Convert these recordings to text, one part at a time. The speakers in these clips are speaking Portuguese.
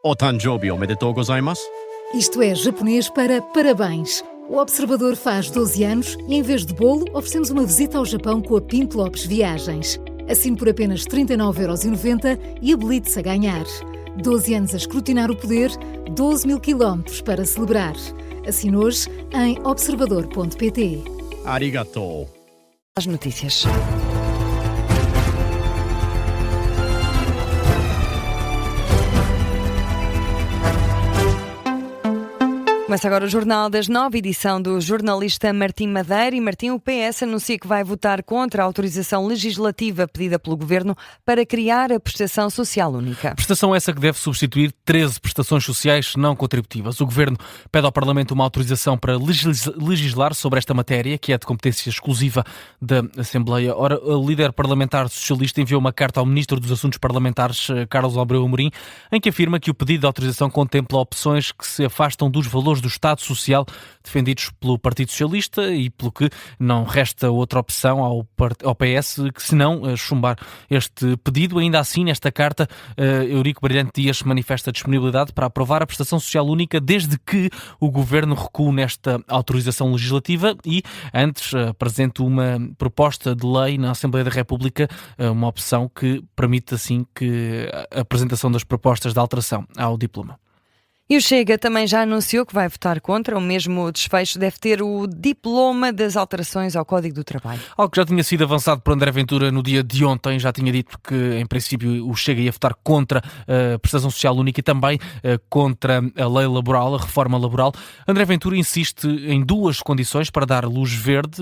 O Tanjobi omedetou gozaimasu. Isto é japonês para parabéns. O Observador faz 12 anos e, em vez de bolo, oferecemos uma visita ao Japão com a Pinto Lopes Viagens. Assine por apenas 39,90€ e habilite-se a ganhar. 12 anos a escrutinar o poder, 12 mil quilómetros para celebrar. Assine hoje em observador.pt. Arigatou. As notícias. Começa agora o Jornal das 9, edição do jornalista Martim Madeira. E Martim, o PS anuncia que vai votar contra a autorização legislativa pedida pelo Governo para criar a Prestação Social Única. Prestação essa que deve substituir 13 prestações sociais não contributivas. O Governo pede ao Parlamento uma autorização para legislar sobre esta matéria, que é de competência exclusiva da Assembleia. Ora, o líder parlamentar socialista enviou uma carta ao Ministro dos Assuntos Parlamentares, Carlos Albreu Amorim, em que afirma que o pedido de autorização contempla opções que se afastam dos valores do Estado Social defendidos pelo Partido Socialista e pelo que não resta outra opção ao PS que senão chumbar este pedido. Ainda assim, nesta carta, Eurico Brilhante Dias manifesta disponibilidade para aprovar a Prestação Social Única desde que o Governo recue nesta autorização legislativa e antes apresente uma proposta de lei na Assembleia da República, uma opção que permite assim que a apresentação das propostas de alteração ao diploma. E o Chega também já anunciou que vai votar contra. O mesmo desfecho deve ter o diploma das alterações ao Código do Trabalho. Algo que já tinha sido avançado por André Ventura no dia de ontem. Já tinha dito que, em princípio, o Chega ia votar contra a Prestação Social Única e também contra a lei laboral, a reforma laboral. André Ventura insiste em duas condições para dar luz verde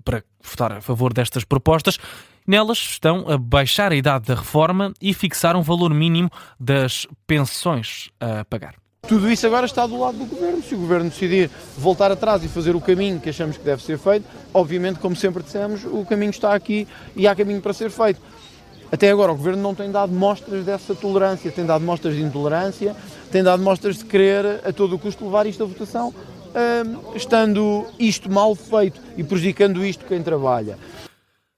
para votar a favor destas propostas. Nelas estão a baixar a idade da reforma e fixar um valor mínimo das pensões a pagar. Tudo isso agora está do lado do Governo. Se o Governo decidir voltar atrás e fazer o caminho que achamos que deve ser feito, obviamente, como sempre dissemos, o caminho está aqui e há caminho para ser feito. Até agora o Governo não tem dado mostras dessa tolerância, tem dado mostras de intolerância, tem dado mostras de querer a todo o custo levar isto à votação, estando isto mal feito e prejudicando isto quem trabalha.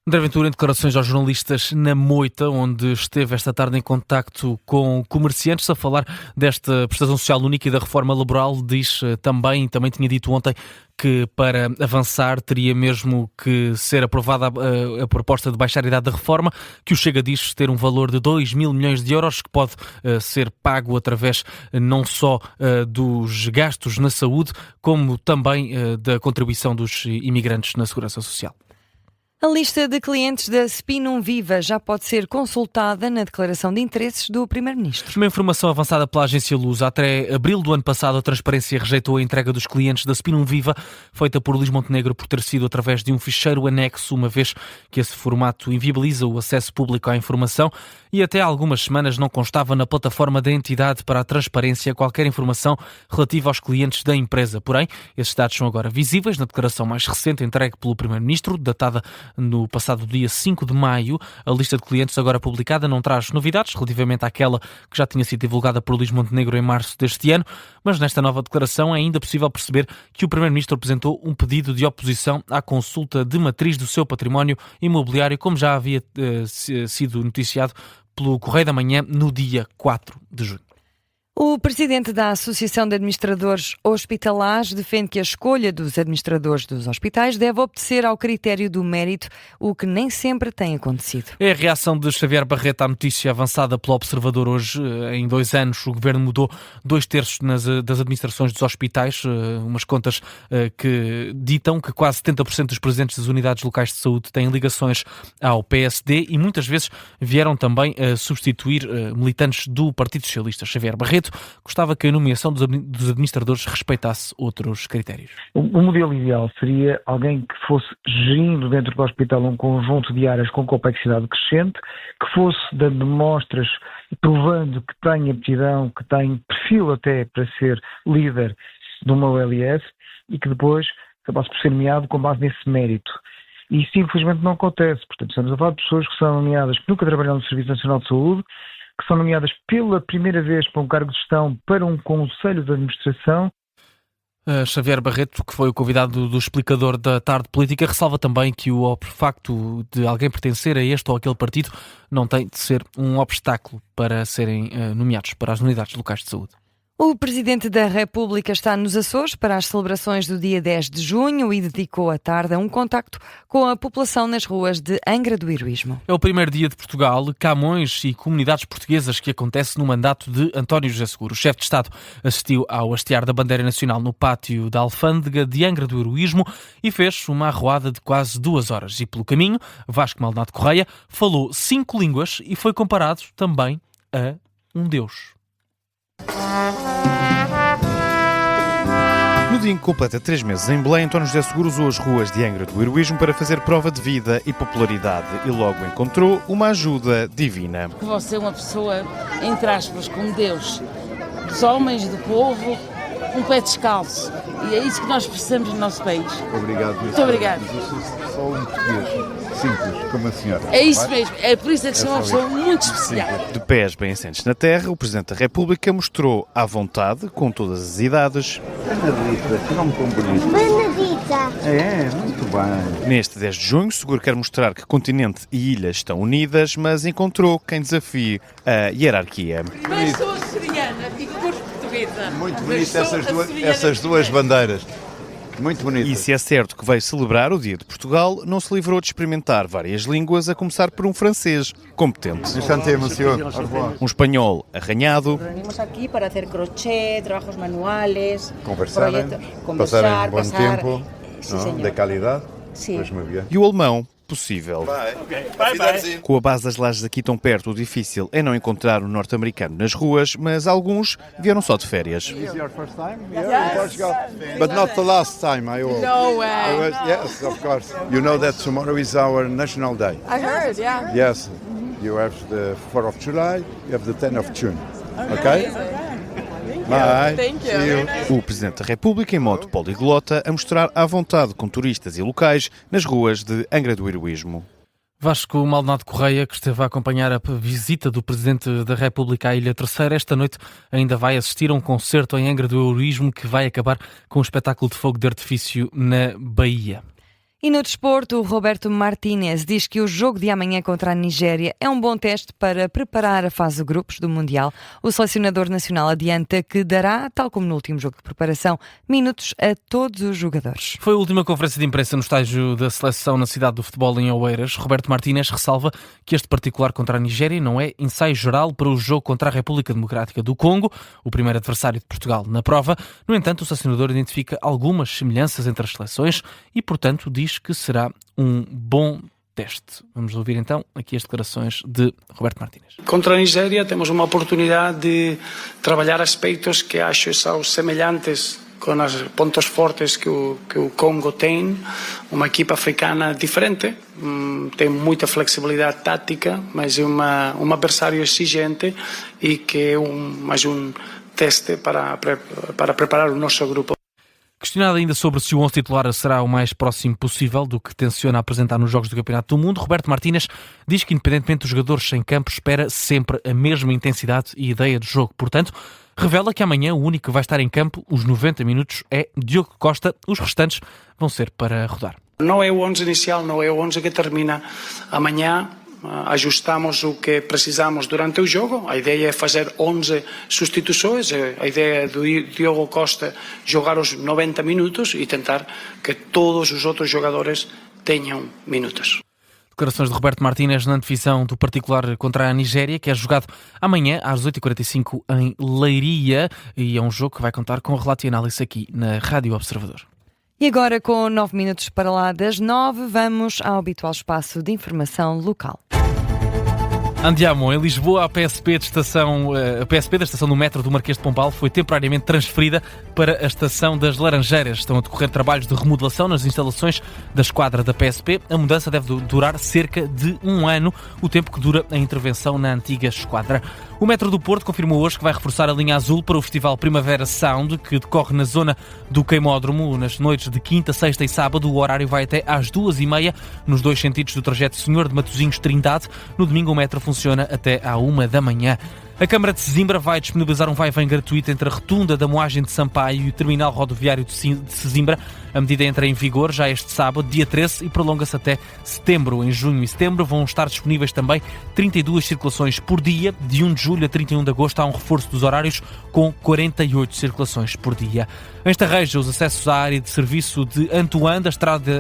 André Ventura, em declarações aos jornalistas na Moita, onde esteve esta tarde em contacto com comerciantes a falar desta Prestação Social Única e da reforma laboral, diz também tinha dito ontem que para avançar teria mesmo que ser aprovada a proposta de baixar a idade da reforma, que o Chega diz ter um valor de 2 mil milhões de euros, que pode ser pago através não só dos gastos na saúde, como também da contribuição dos imigrantes na Segurança Social. A lista de clientes da Spinum Viva já pode ser consultada na declaração de interesses do Primeiro-Ministro. Uma informação avançada pela agência Lusa. Até abril do ano passado, a Transparência rejeitou a entrega dos clientes da Spinum Viva, feita por Luís Montenegro, por ter sido através de um ficheiro anexo, uma vez que esse formato inviabiliza o acesso público à informação e até há algumas semanas não constava na plataforma da entidade para a transparência qualquer informação relativa aos clientes da empresa. Porém, esses dados são agora visíveis na declaração mais recente entregue pelo Primeiro-Ministro, datada no passado dia 5 de maio. A lista de clientes agora publicada não traz novidades relativamente àquela que já tinha sido divulgada por Luís Montenegro em março deste ano, mas nesta nova declaração é ainda possível perceber que o Primeiro-Ministro apresentou um pedido de oposição à consulta de matriz do seu património imobiliário, como já havia sido noticiado pelo Correio da Manhã no dia 4 de junho. O presidente da Associação de Administradores Hospitalares defende que a escolha dos administradores dos hospitais deve obedecer ao critério do mérito, o que nem sempre tem acontecido. É a reação de Xavier Barreto à notícia avançada pelo Observador hoje. Em 2 anos, o Governo mudou 2/3 das administrações dos hospitais, umas contas que ditam que quase 70% dos presidentes das unidades locais de saúde têm ligações ao PSD e muitas vezes vieram também a substituir militantes do Partido Socialista. Xavier Barreto gostava que a nomeação dos administradores respeitasse outros critérios. O modelo ideal seria alguém que fosse gerindo dentro do hospital um conjunto de áreas com complexidade crescente, que fosse dando mostras, provando que tem aptidão, que tem perfil até para ser líder de uma OLS e que depois acabasse por ser nomeado com base nesse mérito. E isso infelizmente não acontece. Portanto, estamos a falar de pessoas que são nomeadas que nunca trabalharam no Serviço Nacional de Saúde, que são nomeadas pela primeira vez para um cargo de gestão para um conselho de administração. Xavier Barreto, que foi o convidado do explicador da Tarde Política, ressalva também que o facto de alguém pertencer a este ou aquele partido não tem de ser um obstáculo para serem nomeados para as unidades locais de saúde. O Presidente da República está nos Açores para as celebrações do dia 10 de junho e dedicou a tarde a um contacto com a população nas ruas de Angra do Heroísmo. É o primeiro dia de Portugal, Camões e comunidades portuguesas que acontece no mandato de António José Seguro. O chefe de Estado assistiu ao hastear da bandeira nacional no pátio da Alfândega de Angra do Heroísmo e fez uma arruada de quase 2 horas. E pelo caminho, Vasco Maldonado Correia falou 5 línguas e foi comparado também a um deus. No dia em que completa 3 meses em Belém, António José Seguro usou as ruas de Angra do Heroísmo para fazer prova de vida e popularidade e logo encontrou uma ajuda divina. Você é uma pessoa, entre aspas, como Deus, dos homens, do povo, um pé descalço. E é isso que nós precisamos no nosso país. Obrigado. Muito obrigado. Eu sou só um português, simples, como a senhora. É isso mesmo, é por isso que sou uma pessoa muito especial. De pés bem assentes na terra, o Presidente da República mostrou à vontade, com todas as idades. Benedita, que nome tão bonito. Benedita. É, muito bem. Neste 10 de junho, Seguro quer mostrar que continente e ilha estão unidas, mas encontrou quem desafie a hierarquia. Mas sou açoriana, fico por portuguesa. Muito bonito essas duas bandeiras. Muito bonito. E se é certo que veio celebrar o Dia de Portugal, não se livrou de experimentar várias línguas, a começar por um francês competente. Um espanhol arranhado. Venimos aqui para fazer crochê, trabalhos manuais, conversar, passar um bom tempo, de qualidade. Sim. E o alemão possível. Com a base das lajes aqui tão perto, o difícil é não encontrar um norte-americano nas ruas, mas alguns vieram só de férias. But not the last time, I hope. No way. Yes, of course. You know that tomorrow is our national day. I heard, yeah. Yes. You have the 4th of July, you have the 10th of June. Okay? Bye. Thank you. O Presidente da República em modo poliglota a mostrar à vontade com turistas e locais nas ruas de Angra do Heroísmo. Vasco Maldonado Correia, que esteve a acompanhar a visita do Presidente da República à Ilha Terceira, esta noite ainda vai assistir a um concerto em Angra do Heroísmo que vai acabar com um espetáculo de fogo de artifício na Bahia. E no desporto, o Roberto Martínez diz que o jogo de amanhã contra a Nigéria é um bom teste para preparar a fase de grupos do Mundial. O selecionador nacional adianta que dará, tal como no último jogo de preparação, minutos a todos os jogadores. Foi a última conferência de imprensa no estágio da seleção na cidade do futebol em Oeiras. Roberto Martínez ressalva que este particular contra a Nigéria não é ensaio geral para o jogo contra a República Democrática do Congo, o primeiro adversário de Portugal na prova. No entanto, o selecionador identifica algumas semelhanças entre as seleções e, portanto, diz que será um bom teste. Vamos ouvir então aqui as declarações de Roberto Martínez. Contra a Nigéria temos uma oportunidade de trabalhar aspectos que acho são semelhantes com os pontos fortes que o Congo tem. Uma equipa africana diferente, tem muita flexibilidade tática, mas é um adversário exigente e que é mais um teste para preparar o nosso grupo. Questionado ainda sobre se o 11 titular será o mais próximo possível do que tenciona apresentar nos Jogos do Campeonato do Mundo, Roberto Martínez diz que, independentemente dos jogadores em campo, espera sempre a mesma intensidade e ideia de jogo. Portanto, revela que amanhã o único que vai estar em campo, os 90 minutos, é Diogo Costa. Os restantes vão ser para rodar. Não é o 11 inicial, não é o 11 que termina amanhã. Ajustamos o que precisamos durante o jogo. A ideia é fazer 11 substituições. A ideia é do Diogo Costa jogar os 90 minutos e tentar que todos os outros jogadores tenham minutos. Declarações de Roberto Martínez na antevisão do particular contra a Nigéria, que é jogado amanhã às 8h45 em Leiria, e é um jogo que vai contar com relato e análise aqui na Rádio Observador. E agora, com 9 minutos para lá das 9, vamos ao habitual espaço de informação local. Andiamo, em Lisboa, a PSP da estação do metro do Marquês de Pombal foi temporariamente transferida para a estação das Laranjeiras. Estão a decorrer trabalhos de remodelação nas instalações da esquadra da PSP. A mudança deve durar cerca de 1 ano, o tempo que dura a intervenção na antiga esquadra. O Metro do Porto confirmou hoje que vai reforçar a linha azul para o Festival Primavera Sound, que decorre na zona do Queimódromo nas noites de quinta, sexta e sábado. O horário vai até às 2h30 nos 2 sentidos do trajeto Senhor de Matosinhos-Trindade. No domingo o metro funciona até à 1 da manhã. A Câmara de Sesimbra vai disponibilizar um vai-vem gratuito entre a rotunda da Moagem de Sampaio e o terminal rodoviário de Sesimbra. A medida entra em vigor já este sábado, dia 13, e prolonga-se até setembro. Em junho e setembro vão estar disponíveis também 32 circulações por dia. De 1 de julho a 31 de agosto há um reforço dos horários com 48 circulações por dia. Em Estarreja, os acessos à área de serviço de Antoine,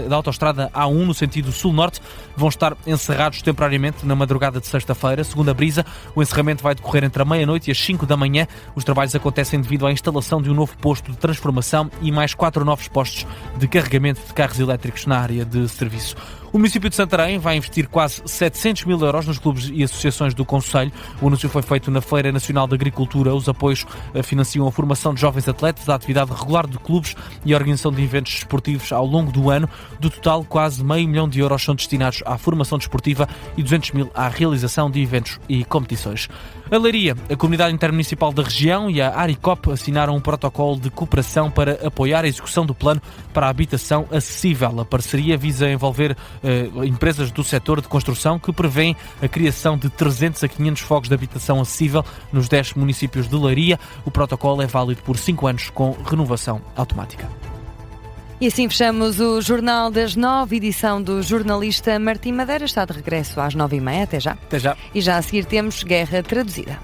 da autoestrada A1 no sentido sul-norte, vão estar encerrados temporariamente na madrugada de sexta-feira. Segundo a Brisa, o encerramento vai decorrer entre a meia-noite e as 5 da manhã. Os trabalhos acontecem devido à instalação de um novo posto de transformação e mais 4 novos postos de carregamento de carros elétricos na área de serviço. O município de Santarém vai investir quase 700 mil euros nos clubes e associações do concelho. O anúncio foi feito na Feira Nacional de Agricultura. Os apoios financiam a formação de jovens atletas, a atividade regular de clubes e a organização de eventos desportivos ao longo do ano. Do total, quase meio milhão de euros são destinados à formação desportiva e 200 mil à realização de eventos e competições. A Leiria, a Comunidade Intermunicipal da região e a Aricop assinaram um protocolo de cooperação para apoiar a execução do plano para a habitação acessível. A parceria visa envolver empresas do setor de construção que prevêem a criação de 300 a 500 fogos de habitação acessível nos 10 municípios de Leiria. O protocolo é válido por 5 anos com renovação automática. E assim fechamos o Jornal das 9, edição do jornalista Martim Madeira. Está de regresso às 9h30. Até já. Até já. E já a seguir temos Guerra Traduzida.